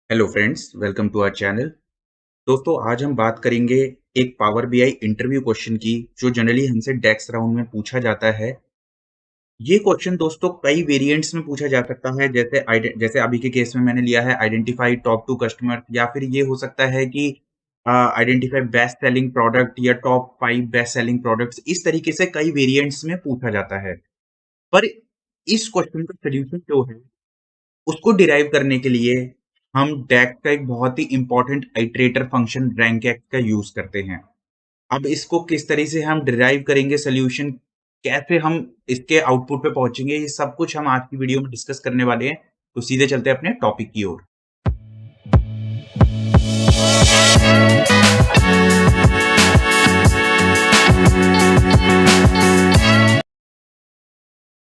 Hello friends, welcome to our channel. दोस्तों, आज हम बात करेंगे एक पावर बीआई इंटरव्यू क्वेश्चन की, जो जनरली हमसे डेक्स राउंड में पूछा जाता है। ये क्वेश्चन दोस्तों कई वेरिएंट्स में पूछा जा सकता है, जैसे अभी के केस में मैंने लिया है आइडेंटिफाई टॉप 2 कस्टमर, या फिर ये हो सकता है कि आइडेंटिफाई बेस्ट सेलिंग प्रोडक्ट या टॉप 5 बेस्ट सेलिंग प्रोडक्ट्स। इस तरीके से कई वेरिएंट्स में पूछा जाता है। पर इस क्वेश्चन का सॉल्यूशन जो है, उसको डिराइव करने के लिए हम डेक का एक बहुत ही इंपॉर्टेंट आइटरेटर फंक्शन रैंक का यूज करते हैं। अब इसको किस तरह से हम डिराइव करेंगे सॉल्यूशन, कैसे हम इसके आउटपुट पे पहुंचेंगे, ये सब कुछ हम आज की वीडियो में डिस्कस करने वाले हैं। तो सीधे चलते हैं अपने टॉपिक की ओर।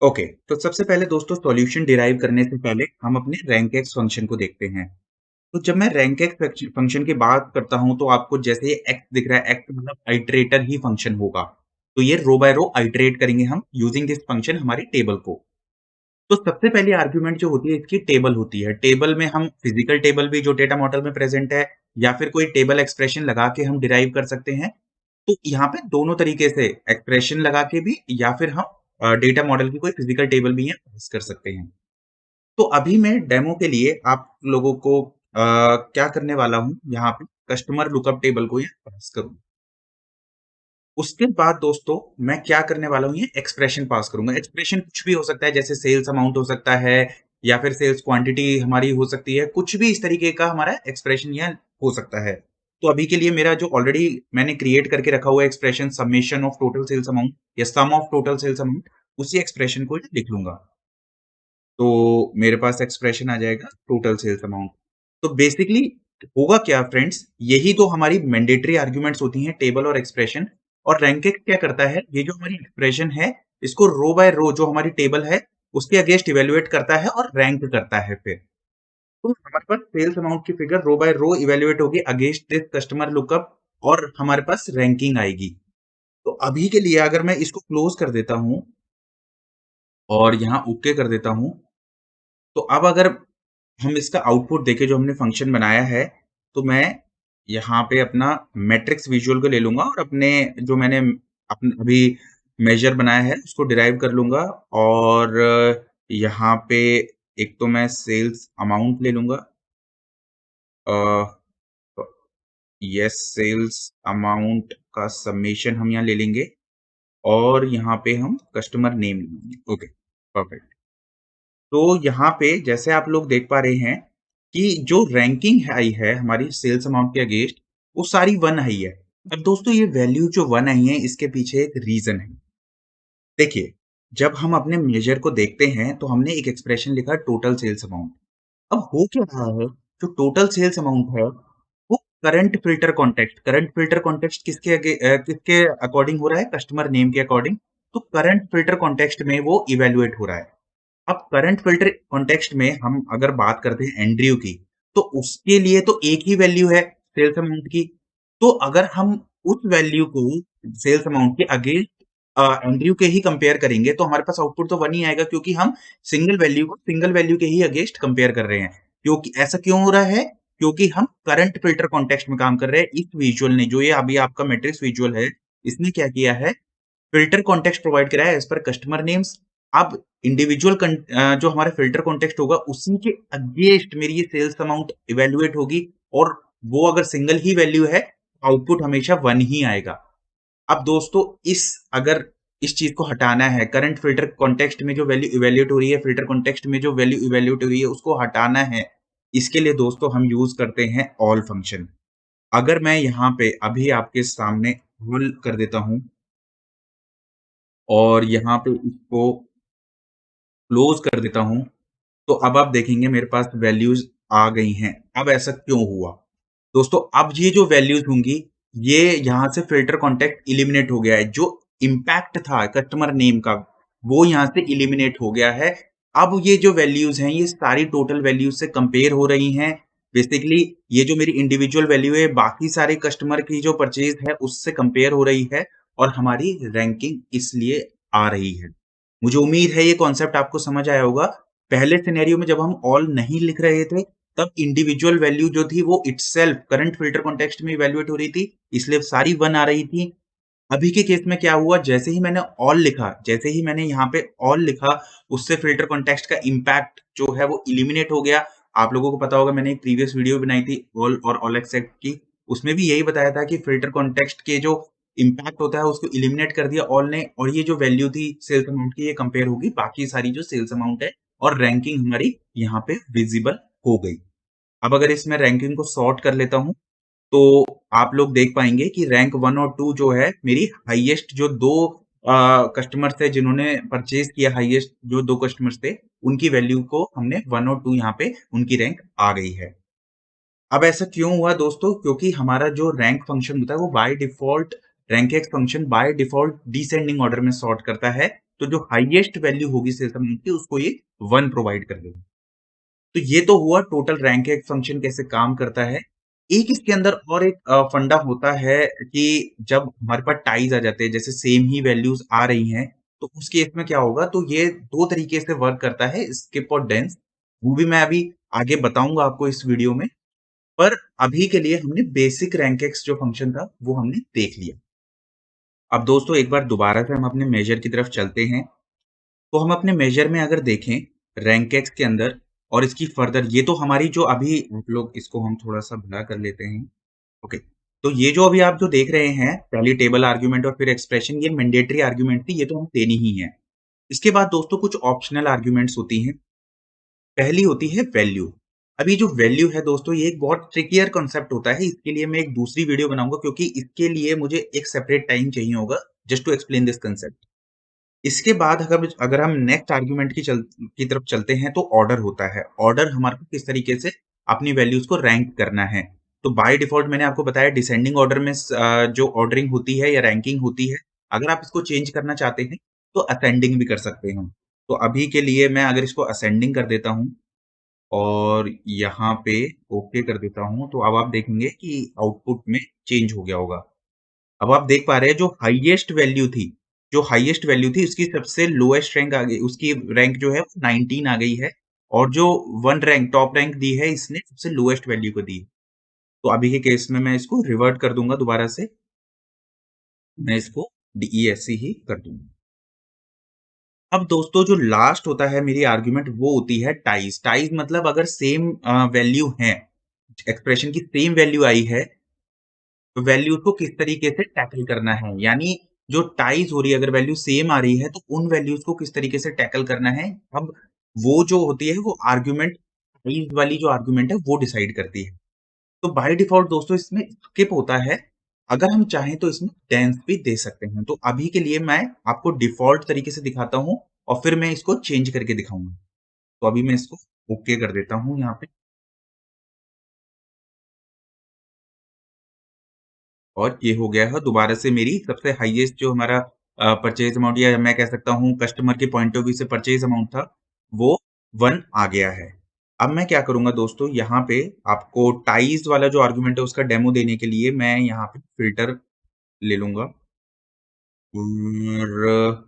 ओके, तो सबसे पहले दोस्तों सॉल्यूशन डिराइव करने से पहले हम अपने रैंक एक्स फंक्शन को देखते हैं। तो जब मैं रैंक एक्स फंक्शन की बात करता हूं, तो आपको जैसे ये एक्स दिख रहा है, एक्स मतलब आइटरेटर ही फंक्शन होगा। तो ये रो बाय रो आइटरेट करेंगे हम यूजिंग दिस फंक्शन हमारी टेबल को। तो सबसे पहली आर्ग्यूमेंट जो होती है इसकी टेबल होती है। टेबल में हम फिजिकल टेबल भी जो डेटा मॉडल में प्रेजेंट है, या फिर कोई टेबल एक्सप्रेशन लगा के हम डिराइव कर सकते हैं। तो यहाँ पे दोनों तरीके से एक्सप्रेशन लगा के भी, या फिर हम डेटा मॉडल की कोई फिजिकल टेबल भी यहाँ पास कर सकते हैं। तो अभी मैं डेमो के लिए आप लोगों को क्या करने वाला हूँ, यहाँ पे कस्टमर लुकअप टेबल को यहाँ पास करूँ। उसके बाद दोस्तों मैं क्या करने वाला हूँ, ये एक्सप्रेशन पास करूंगा। एक्सप्रेशन कुछ भी हो सकता है, जैसे सेल्स अमाउंट हो सकता है, या फिर सेल्स क्वांटिटी हमारी हो सकती है, कुछ भी इस तरीके का हमारा एक्सप्रेशन यहाँ हो सकता है। तो अभी के लिए मेरा जो ऑलरेडी मैंने क्रिएट करके रखा हुआ expression summation of total sales amount या sum of total sales amount, उसी एक्सप्रेशन को लिख लूंगा। तो मेरे पास एक्सप्रेशन आ जाएगा टोटल सेल्स अमाउंट। तो बेसिकली होगा क्या फ्रेंड्स, यही तो हमारी मैंडेटरी आर्ग्यूमेंट्स होती हैं, टेबल और एक्सप्रेशन। और रैंक क्या करता है, ये जो हमारी एक्सप्रेशन है, इसको रो बाय रो जो हमारी टेबल है उसके अगेंस्ट इवेल्युएट करता है और रैंक करता है। फिर तो हमारे पास सेल्स अमाउंट की फिगर रो बाय रो इवेल्युएट होगी अगेंस्ट दिस कस्टमर लुकअप, और हमारे पास रैंकिंग आएगी। तो अभी के लिए अगर मैं इसको क्लोज कर देता हूं और यहाँ ओके कर देता हूं, तो अब अगर हम इसका आउटपुट देखें जो हमने फंक्शन बनाया है, तो मैं यहाँ पे अपना मैट्रिक्स विजुअल को ले लूंगा और अपने जो मैंने अपने अभी मेजर बनाया है उसको डिराइव कर लूंगा। और यहाँ पे एक तो मैं सेल्स अमाउंट ले लूंगा, यस सेल्स अमाउंट का समेशन हम यहाँ ले लेंगे, और यहाँ पे हम कस्टमर नेम लेंगे। Okay, perfect. तो यहाँ पे जैसे आप लोग देख पा रहे हैं कि जो रैंकिंग आई है हमारी सेल्स अमाउंट के अगेंस्ट, वो सारी 1 आई है। अब दोस्तों ये वैल्यू जो 1 आई है, इसके पीछे एक रीजन है। देखिए, जब हम अपने मेजर को देखते हैं तो हमने एक एक्सप्रेशन लिखा टोटल सेल्स अमाउंट। अब हो क्या रहा है, जो टोटल सेल्स अमाउंट है वो करंट फिल्टर कॉन्टेक्स्ट किसके अकॉर्डिंग हो रहा है, कस्टमर नेम के अकॉर्डिंग। तो करंट फिल्टर कॉन्टेक्स्ट में वो इवेल्युएट हो रहा है। अब करंट फिल्टर कॉन्टेक्स्ट में हम अगर बात करते हैं एंड्रयू की, तो उसके लिए तो एक ही वैल्यू है सेल्स अमाउंट की। तो अगर हम उस वैल्यू को सेल्स अमाउंट के अगेंस्ट एंड्रयू के ही कंपेयर करेंगे, तो हमारे पास आउटपुट तो 1 ही आएगा, क्योंकि हम सिंगल वैल्यू के ही अगेंस्ट कंपेयर कर रहे हैं। क्योंकि ऐसा क्यों हो रहा है, क्योंकि हम करंट फिल्टर कॉन्टेक्स्ट में काम कर रहे हैं। इस विजुअल ने, जो ये अभी आपका मैट्रिक्स विजुअल है, इसने क्या किया है, फिल्टर कॉन्टेक्स्ट प्रोवाइड करा है एज पर कस्टमर नेम्स। अब इंडिविजुअल जो हमारा फिल्टर कॉन्टेक्स्ट होगा, उसी के अगेंस्ट मेरी ये सेल्स अमाउंट इवेल्युएट होगी, और वो अगर सिंगल ही वैल्यू है, आउटपुट हमेशा 1 ही आएगा। अब दोस्तों अगर इस चीज को हटाना है, करंट फिल्टर कॉन्टेक्स्ट में जो वैल्यू इवेल्युएट हो रही है, फिल्टर कॉन्टेक्स्ट में जो वैल्यू इवेल्युएट हो रही है, उसको हटाना है। इसके लिए दोस्तों हम यूज करते हैं ऑल फंक्शन। अगर मैं यहाँ पे अभी आपके सामने ऑल कर देता हूं और यहाँ पे इसको क्लोज कर देता हूं, तो अब आप देखेंगे मेरे पास वैल्यूज आ गई हैं। अब ऐसा क्यों हुआ दोस्तों, अब ये जो वैल्यूज होंगी, ये यहां से फिल्टर कॉन्टेक्ट इलिमिनेट हो गया है। जो इम्पैक्ट था कस्टमर नेम का, वो यहां से इलिमिनेट हो गया है। अब ये जो वैल्यूज हैं, ये सारी टोटल वैल्यूज से कंपेयर हो रही हैं। बेसिकली ये जो मेरी इंडिविजुअल वैल्यू है, बाकी सारे कस्टमर की जो परचेज है उससे कंपेयर हो रही है, और हमारी रैंकिंग इसलिए आ रही है। मुझे उम्मीद है ये कॉन्सेप्ट आपको समझ आया होगा। पहले सिनेरियो में जब हम ऑल नहीं लिख रहे थे, तब इंडिविजुअल वैल्यू जो थी वो इटसेल्फ करंट फिल्टर कॉन्टेक्स्ट में इवैल्यूएट हो रही थी, इसलिए सारी 1 आ रही थी। अभी के केस में क्या हुआ, जैसे ही मैंने ऑल लिखा, जैसे ही मैंने यहाँ पे ऑल लिखा, उससे फिल्टर कॉन्टेक्स्ट का इम्पैक्ट जो है वो एलिमिनेट हो गया। आप लोगों को पता होगा, मैंने एक प्रीवियस वीडियो बनाई थी ऑल और ऑल एक्सेप्ट की, उसमें भी यही बताया था कि फिल्टर कॉन्टेक्स्ट के जो इम्पैक्ट होता है उसको एलिमिनेट कर दिया ऑल ने, और ये जो वैल्यू थी सेल्स अमाउंट की, ये कंपेयर होगी बाकी सारी जो सेल्स अमाउंट है, और रैंकिंग हमारी यहाँ पे विजिबल हो गई। अब अगर इसमें रैंकिंग को सॉर्ट कर लेता हूँ, तो आप लोग देख पाएंगे कि रैंक 1 और 2 जो है मेरी हाईएस्ट जो 2 कस्टमर्स थे जिन्होंने परचेज किया, हाईएस्ट जो 2 कस्टमर्स थे, उनकी वैल्यू को हमने 1 और 2 यहाँ पे उनकी रैंक आ गई है। अब ऐसा क्यों हुआ दोस्तों? क्योंकि हमारा जो रैंक फंक्शन होता है वो by default, rank x function by default descending order में सॉर्ट करता है। तो जो हाईएस्ट वैल्यू होगी सेल्स अमाउंट की, उसको ये 1 प्रोवाइड कर देगा। तो ये तो हुआ टोटल रैंक एक फंक्शन कैसे काम करता है। एक इसके अंदर और एक फंडा होता है कि जब हमारे पास टाइज आ जाते हैं, जैसे सेम ही वैल्यूज आ रही हैं, तो उस केस में क्या होगा, तो ये दो तरीके से वर्क करता है, स्किप और डेंस। वो भी मैं अभी आगे बताऊंगा आपको इस वीडियो में। पर अभी के लिए हमने बेसिक रैंक एक्स जो फंक्शन था वो हमने देख लिया। अब दोस्तों एक बार दोबारा से हम अपने मेजर की तरफ चलते हैं। तो हम अपने मेजर में अगर देखें रैंक एक्स के अंदर, और इसकी फर्दर, ये तो हमारी जो अभी आप लोग, इसको हम थोड़ा सा बड़ा कर लेते हैं। ओके, तो ये जो अभी आप जो देख रहे हैं, पहली टेबल आर्ग्यूमेंट और फिर एक्सप्रेशन, ये मैंडेटरी आर्ग्यूमेंट थी, ये तो हम देनी ही है। इसके बाद दोस्तों कुछ ऑप्शनल आर्ग्यूमेंट्स होती हैं। पहली होती है वैल्यू। अभी जो वैल्यू है दोस्तों, ये एक बहुत ट्रिकियर कॉन्सेप्ट होता है, इसके लिए मैं एक दूसरी वीडियो बनाऊंगा, क्योंकि इसके लिए मुझे एक सेपरेट टाइम चाहिए होगा just to explain this concept. इसके बाद अगर अगर हम नेक्स्ट आर्ग्यूमेंट की तरफ चलते हैं, तो ऑर्डर होता है। ऑर्डर हमारे को किस तरीके से अपनी वैल्यूज को रैंक करना है। तो बाय डिफॉल्ट मैंने आपको बताया डिसेंडिंग ऑर्डर में जो ऑर्डरिंग होती है या रैंकिंग होती है। अगर आप इसको चेंज करना चाहते हैं तो असेंडिंग भी कर सकते हैं। तो अभी के लिए मैं अगर इसको असेंडिंग कर देता हूँ और यहाँ पे ओके कर देता हूँ, तो अब आप देखेंगे कि आउटपुट में चेंज हो गया होगा। अब आप देख पा रहे हैं जो हाईएस्ट वैल्यू थी उसकी सबसे लोएस्ट रैंक आ गई, उसकी रैंक जो है 19 आ गई है, और जो वन रैंक टॉप रैंक दी है इसने सबसे लोएस्ट वैल्यू को दी। तो अभी के केस में मैं इसको रिवर्ट कर दूंगा दोबारा से, मैं इसको DESC ही कर दूंगा। अब दोस्तों जो लास्ट होता है मेरी आर्ग्यूमेंट, वो होती है टाइज। टाइज मतलब अगर सेम वैल्यू है, एक्सप्रेशन की सेम वैल्यू आई है, तो वैल्यूज को किस तरीके से टैकल करना है, यानी जो टाइज हो रही है, अगर वैल्यू सेम आ रही है तो उन वैल्यूज को किस तरीके से टैकल करना है। अब वो जो होती है वो आर्ग्यूमेंट, टाइज वाली जो आर्ग्यूमेंट है वो डिसाइड करती है। तो बाय डिफॉल्ट दोस्तों इसमें स्किप होता है। अगर हम चाहें तो इसमें टेंस भी दे सकते हैं। तो अभी के लिए मैं आपको डिफॉल्ट तरीके से दिखाता हूँ, और फिर मैं इसको चेंज करके दिखाऊंगा। तो अभी मैं इसको ओके कर देता हूँ यहाँ पे, और ये हो गया है दोबारा से मेरी सबसे हाईएस्ट जो हमारा परचेज अमाउंट, या मैं कह सकता हूँ कस्टमर के पॉइंट ऑफ व्यू से परचेज अमाउंट था, वो 1 आ गया है। अब मैं क्या करूंगा दोस्तों, यहाँ पे आपको टाइज वाला जो आर्गुमेंट है उसका डेमो देने के लिए मैं यहाँ पे फिल्टर ले लूंगा, और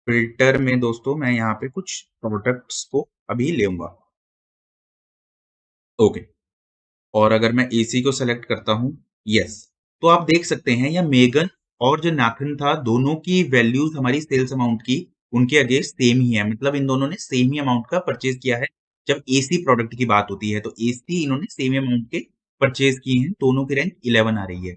फिल्टर में दोस्तों मैं यहाँ पे कुछ प्रोडक्ट्स को अभी लेऊंगा। ओके, और अगर मैं एसी को सेलेक्ट करता हूँ, यस, तो आप देख सकते हैं या मेगन और जो नाथन था, दोनों की वैल्यूज हमारी सेल्स अमाउंट की उनके अगेंस्ट सेम ही है, मतलब इन दोनों ने सेम ही अमाउंट का परचेज किया है। जब एसी प्रोडक्ट की बात होती है तो एसी इन्होंने सेम अमाउंट के परचेज किए हैं, दोनों की रैंक 11 आ रही है।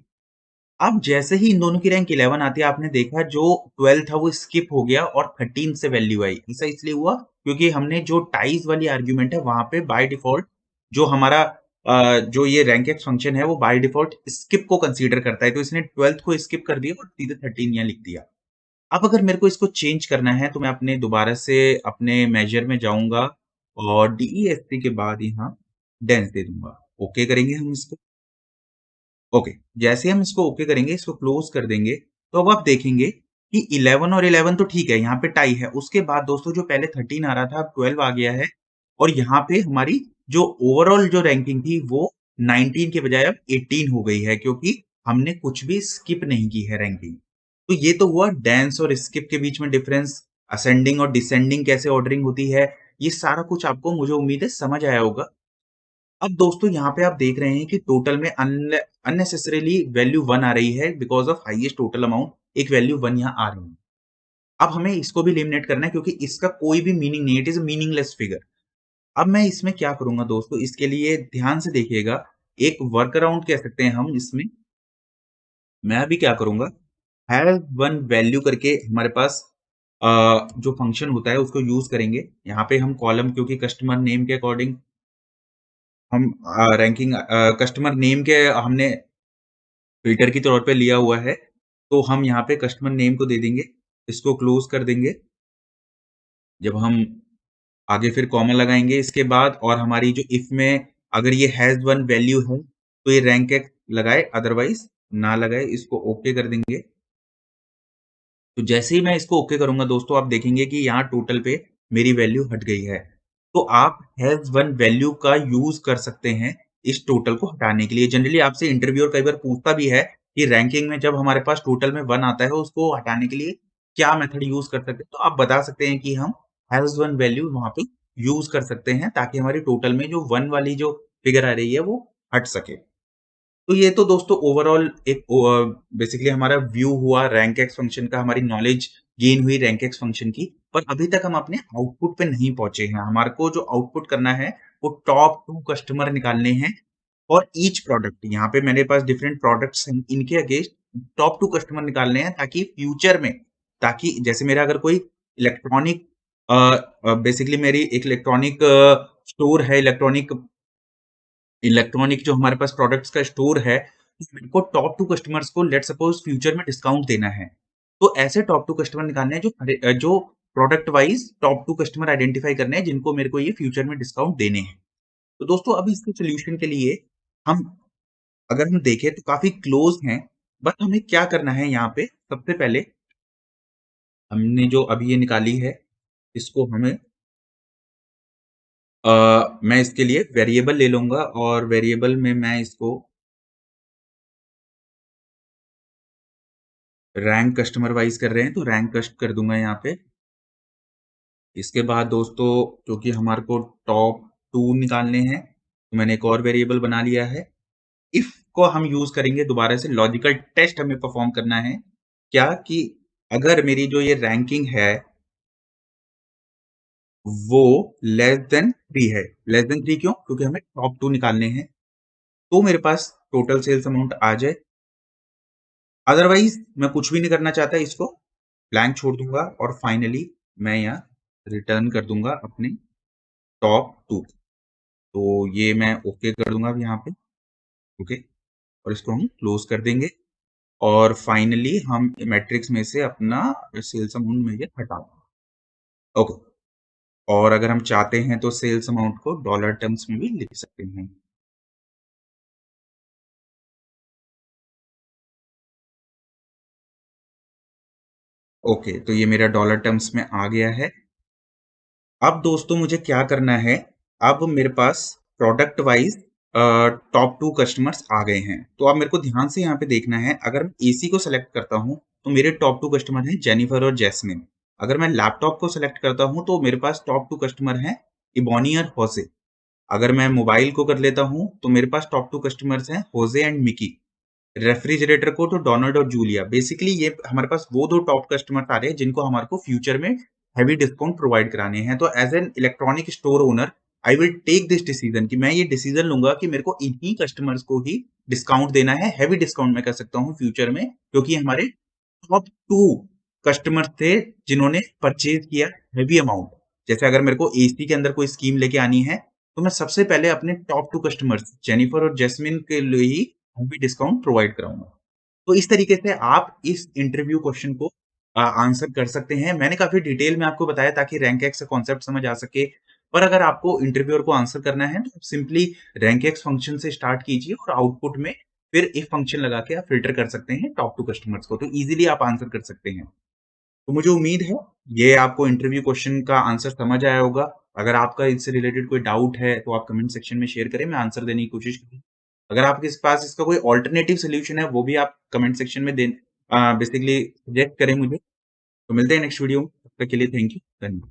अब जैसे ही इन दोनों की रैंक 11 आती है, आपने देखा जो 12 था वो स्किप हो गया और 13 से वैल्यू आई। ऐसा इसलिए हुआ क्योंकि हमने जो टाइज वाली आर्ग्यूमेंट है वहां पे बाय डिफॉल्ट जो हमारा जो ये रैंक एक्स फंक्शन है वो बाय डिफॉल्ट स्किप को कंसीडर करता है, तो इसने 12th को स्किप कर दिया और सीधे 13 यहाँ लिख दिया। अब अगर मेरे को इसको चेंज करना है तो मैं अपने दोबारा से अपने मेजर में जाऊंगा, और DESC के बाद यहाँ डेंस दे दूंगा। ओके करेंगे हम इसको। ओके, जैसे हम इसको ओके करेंगे, इसको क्लोज कर देंगे, तो अब आप देखेंगे कि 11 और 11 तो ठीक है, यहाँ पे टाई है। उसके बाद दोस्तों जो पहले 13 आ रहा था अब 12 आ गया है, और यहाँ पे हमारी जो ओवरऑल जो रैंकिंग थी वो 19 के बजाय अब 18 हो गई है, क्योंकि हमने कुछ भी स्किप नहीं की है रैंकिंग। तो ये तो हुआ डांस और स्किप के बीच में डिफरेंस, असेंडिंग और डिसेंडिंग कैसे ऑर्डरिंग होती है, ये सारा कुछ आपको मुझे उम्मीद है समझ आया होगा। अब दोस्तों यहाँ पे आप देख रहे हैं कि टोटल में अननेसेसरीली वैल्यू 1 आ रही है because of highest total amount एक वैल्यू 1 यहाँ आ रही है। अब हमें इसको भी एलिमिनेट करना है क्योंकि इसका कोई भी मीनिंग नहीं है, it is a meaningless figure. अब मैं इसमें क्या करूँगा दोस्तों, इसके लिए ध्यान से देखिएगा, एक वर्कअराउंड कह सकते हैं हम इसमें। मैं अभी क्या करूँगा, हैज़ वन वैल्यू करके हमारे पास जो फंक्शन होता है उसको यूज़ करेंगे। यहाँ पे हम कॉलम क्योंकि कस्टमर नेम के अकॉर्डिंग हम रैंकिंग कस्टमर नेम के हमने फ़िल्टर के तौर पे लिया हुआ है, तो हम यहाँ पे कस्टमर नेम को दे देंगे, इसको क्लोज़ कर देंगे। जब हम आगे फिर कॉमा लगाएँगे इसके बाद और हमारी जो इफ में अगर ये हैज़ वन वैल्यू है, तो ये रैंक एक्स लगाए, अदरवाइज़ ना लगाए, इसको ओके कर देंगे। तो जैसे ही मैं इसको ओके करूँगा दोस्तों, आप देखेंगे कि यहाँ टोटल पे मेरी वैल्यू हट गई है। तो आप हैज़ वन वैल्यू का यूज़ कर सकते हैं इस टोटल को हटाने के लिए। जनरली आपसे इंटरव्यूअर कई बार पूछता भी है कि रैंकिंग में जब हमारे पास टोटल में 1 आता है, उसको हटाने के लिए क्या मेथड यूज़ कर सकते हैं? तो आप बता सकते हैं कि हम हैज़ वन वैल्यू वहाँ पे यूज़ कर सकते हैं ताकि हमारी टोटल में जो 1 वाली जो फिगर आ रही है, वो हट सके। तो ये तो दोस्तों ओवरऑल एक बेसिकली हमारा व्यू हुआ रैंक एक्स फंक्शन का, हमारी नॉलेज गेन हुई रैंक एक्स फंक्शन की। पर अभी तक हम अपने आउटपुट पे नहीं पहुँचे हैं। हमारे को जो आउटपुट करना है, वो टॉप 2 कस्टमर निकालने हैं फॉर ईच प्रोडक्ट। यहाँ पे मेरे पास डिफरेंट प्रोडक्ट्स हैं, इनके अगेंस्ट टॉप 2 कस्टमर निकालने हैं ताकि फ्यूचर में ताकि जैसे मेरा अगर कोई इलेक्ट्रॉनिक बेसिकली मेरी एक इलेक्ट्रॉनिक स्टोर है, इलेक्ट्रॉनिक इलेक्ट्रॉनिक जो हमारे पास प्रोडक्ट्स का स्टोर है, मेरे को टॉप 2 कस्टमर्स को लेट्स सपोज़ फ्यूचर में डिस्काउंट देना है। तो ऐसे टॉप 2 कस्टमर निकालने हैं जो product wise top 2 customer identify करने हैं जिनको मेरे को ये फ्यूचर में डिस्काउंट देने हैं। तो दोस्तों अब इसके सॉल्यूशन के लिए हम अगर हम देखें तो काफ़ी क्लोज़ हैं, बट हमें क्या करना है यहाँ पे सबसे पहले हमने जो अभी ये निकाली है, इसको हमें मैं इसके लिए वेरिएबल ले लूँगा और वेरिएबल में मैं इसको रैंक कस्टमर वाइज़ कर रहे हैं, तो रैंक कस्ट कर दूँगा यहाँ पे। इसके बाद दोस्तों क्योंकि हमारे को टॉप 2 निकालने हैं, तो मैंने एक और वेरिएबल बना लिया है। इफ को हम यूज़ करेंगे दोबारा से लॉजिकल टेस्ट हमें परफ़ॉर्म करना है। क्या कि अगर मेरी जो ये रैंकिंग है, वो लेस देन 3 है। लेस देन 3 क्यों? क्योंकि हमें टॉप 2 निकालने हैं। तो मेरे पास टोटल सेल्स अमाउंट आ जाए। अदरवाइज़ मैं कुछ भी नहीं करना चाहता इसको ब्लैंक छोड़ दूँगा और फाइनली मैं यहाँ रिटर्न कर दूँगा अपने टॉप 2। तो ये मैं ओके कर दूँगा अब यहाँ पे, ओके और इसको हम क्लोज़ कर देंगे और फाइनली हम मैट्रिक्स में से अपना सेल्स अमाउंट में ये हटा देंगे। ओके और अगर हम चाहते हैं तो सेल्स अमाउंट को डॉलर टर्म्स में भी लिख सकते हैं। ओके, तो ये मेरा डॉलर टर्म्स में आ गया है। अब दोस्तों मुझे क्या करना है, अब मेरे पास प्रोडक्ट वाइज़ टॉप 2 कस्टमर्स आ गए हैं। तो अब मेरे को ध्यान से यहाँ पे देखना है, अगर मैं एसी को सेलेक्ट करता हूँ, तो मेरे टॉप 2 कस्टमर हैं जेनिफर और जैस्मिन। अगर मैं लैपटॉप को सेलेक्ट करता हूँ, तो मेरे पास टॉप 2 कस्टमर हैं इबोनी और होसे। अगर मैं मोबाइल को कर लेता हूँ, तो मेरे पास टॉप 2 कस्टमर्स हैं होसे एंड मिकी। रेफ्रिजरेटर को तो डोनाल्ड और जूलिया। बेसिकली ये हमारे पास वो 2 टॉप कस्टमर्स आ रहे हैं जिनको हमारे को फ्यूचर में हेवी डिस्काउंट प्रोवाइड कराने हैं। तो as an electronic store owner I will take this decision कि मैं ये डिसीजन लूँगा कि मेरे को इन्हीं कस्टमर्स को ही डिस्काउंट देना है, हेवी डिस्काउंट मैं कह सकता हूँ फ्यूचर में क्योंकि हमारे टॉप 2 कस्टमर्स थे जिन्होंने परचेज़ किया हेवी अमाउंट। जैसे अगर मेरे को एसी के अंदर कोई स्कीम लेके आनी है, तो मैं सबसे पहले अपने टॉप 2 कस्टमर्स जेनिफर और जैस्मिन के लिए ही हेवी डिस्काउंट प्रोवाइड कराऊँगा। तो इस तरीके से आप इस इंटरव्यू क्वेश्चन को आंसर कर सकते हैं। मैंने काफ़ी डिटेल में आपको बताया ताकि रैंक एक्स का कॉन्सेप्ट समझ आ सके। पर अगर आपको इंटरव्यूअर को आंसर करना है तो सिंपली रैंक एक्स फंक्शन से स्टार्ट कीजिए और आउटपुट में फिर इफ फंक्शन लगा के आप फ़िल्टर कर सकते हैं टॉप 2 कस्टमर्स को। तो ईज़िली आप आंसर कर सकते हैं। तो मुझे उम्मीद है ये आपको इंटरव्यू क्वेश्चन का आंसर समझ आया होगा। अगर आपका इससे रिलेटेड कोई डाउट है तो आप कमेंट सेक्शन में शेयर करें, मैं आंसर देने की कोशिश करूँगा। अगर आपके पास इसका कोई अल्टरनेटिव सॉल्यूशन है वो भी आप कमेंट सेक्शन में बेसिकली सजेस्ट करें मुझे। तो मिलते हैं नेक्स्ट वीडियो में, तब तक के लिए थैंक यू। धन्यवाद।